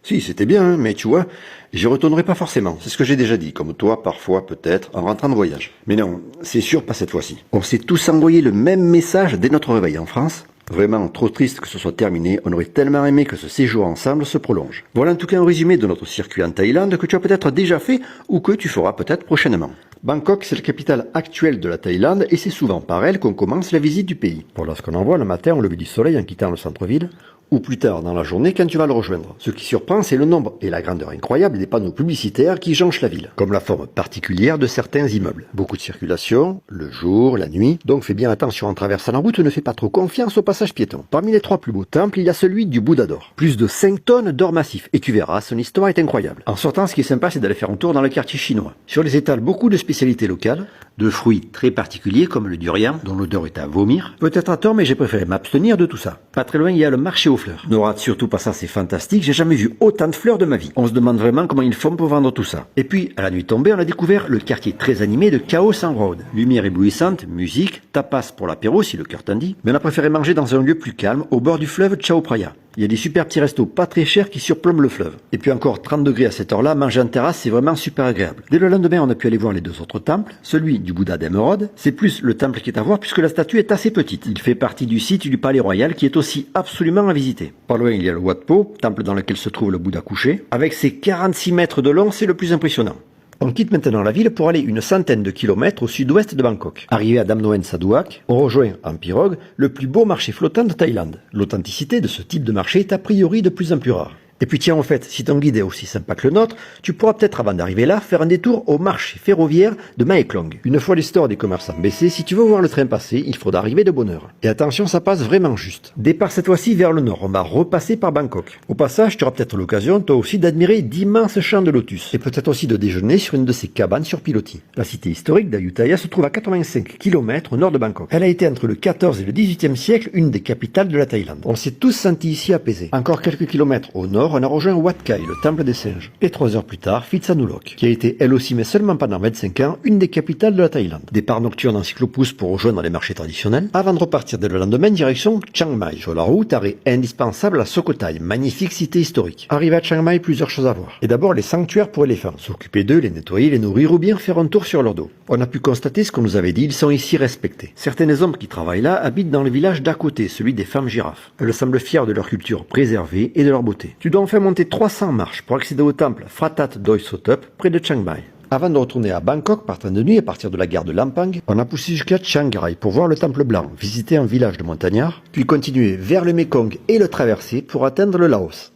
Si, c'était bien, hein, mais tu vois, j'y retournerai pas forcément. C'est ce que j'ai déjà dit, comme toi, parfois, peut-être, en rentrant de voyage. Mais non, c'est sûr, pas cette fois-ci. On s'est tous envoyé le même message dès notre réveil en France. Vraiment trop triste que ce soit terminé, on aurait tellement aimé que ce séjour ensemble se prolonge. Voilà en tout cas un résumé de notre circuit en Thaïlande que tu as peut-être déjà fait ou que tu feras peut-être prochainement. Bangkok, c'est la capitale actuelle de la Thaïlande et c'est souvent par elle qu'on commence la visite du pays. Voilà ce qu'on en voit le matin au lever du soleil en quittant le centre-ville, ou plus tard dans la journée quand tu vas le rejoindre. Ce qui surprend, c'est le nombre et la grandeur incroyable des panneaux publicitaires qui jonchent la ville, comme la forme particulière de certains immeubles. Beaucoup de circulation, le jour, la nuit, donc fais bien attention en traversant la route, ne fais pas trop confiance au passage piéton. Parmi les 3 plus beaux temples, il y a celui du Bouddha d'or. Plus de 5 tonnes d'or massif, et tu verras, son histoire est incroyable. En sortant, ce qui est sympa, c'est d'aller faire un tour dans le quartier chinois. Sur les étals, beaucoup de spécialités locales, de fruits très particuliers comme le durian, dont l'odeur est à vomir. Peut-être à tort, mais j'ai préféré m'abstenir de tout ça. Pas très loin, il y a le marché aux fleurs. Ne rate surtout pas ça, c'est fantastique, j'ai jamais vu autant de fleurs de ma vie. On se demande vraiment comment ils font pour vendre tout ça. Et puis, à la nuit tombée, on a découvert le quartier très animé de Khao San Road. Lumière éblouissante, musique, tapas pour l'apéro si le cœur t'en dit. Mais on a préféré manger dans un lieu plus calme, au bord du fleuve Chao Phraya. Il y a des super petits restos pas très chers qui surplombent le fleuve. Et puis encore 30 degrés à cette heure-là, manger en terrasse, c'est vraiment super agréable. Dès le lendemain, on a pu aller voir les 2 autres temples. Celui du Bouddha d'Emeraude, c'est plus le temple qui est à voir puisque la statue est assez petite. Il fait partie du site du Palais Royal qui est aussi absolument à visiter. Pas loin, il y a le Wat Po, temple dans lequel se trouve le Bouddha couché. Avec ses 46 mètres de long, c'est le plus impressionnant. On quitte maintenant la ville pour aller une centaine de kilomètres au sud-ouest de Bangkok. Arrivé à Dam Noen Saduak, on rejoint en pirogue le plus beau marché flottant de Thaïlande. L'authenticité de ce type de marché est a priori de plus en plus rare. Et puis tiens, en fait, si ton guide est aussi sympa que le nôtre, tu pourras peut-être avant d'arriver là faire un détour au marché ferroviaire de Mae Klong. Une fois les stores des commerçants baissés, si tu veux voir le train passer, il faudra arriver de bonne heure. Et attention, ça passe vraiment juste. Départ cette fois-ci vers le nord, on va repasser par Bangkok. Au passage, tu auras peut-être l'occasion, toi aussi, d'admirer d'immenses champs de lotus. Et peut-être aussi de déjeuner sur une de ces cabanes sur pilotis. La cité historique d'Ayutthaya se trouve à 85 km au nord de Bangkok. Elle a été entre le 14 et le 18e siècle une des capitales de la Thaïlande. On s'est tous sentis ici apaisés. Encore quelques kilomètres au nord, on a rejoint Wat Khai, le temple des singes. Et 3 heures plus tard, Phitsanulok, qui a été elle aussi, mais seulement pendant 25 ans, une des capitales de la Thaïlande. Départ nocturne en cyclopousse pour rejoindre les marchés traditionnels, avant de repartir dès le lendemain direction Chiang Mai. Sur la route, arrêt indispensable à Sukhothai, magnifique cité historique. Arrivé à Chiang Mai, plusieurs choses à voir. Et d'abord, les sanctuaires pour éléphants. S'occuper d'eux, les nettoyer, les nourrir ou bien faire un tour sur leur dos. On a pu constater ce qu'on nous avait dit, ils sont ici respectés. Certains hommes qui travaillent là habitent dans le village d'à côté, celui des femmes girafes. Elles semblent fières de leur culture préservée et de leur beauté. Tu dois enfin monter 300 marches pour accéder au temple Phratat Doi Sotep près de Chiang Mai. Avant de retourner à Bangkok par train de nuit à partir de la gare de Lampang, on a poussé jusqu'à Chiang Rai pour voir le temple blanc, visiter un village de montagnards, puis continuer vers le Mekong et le traverser pour atteindre le Laos.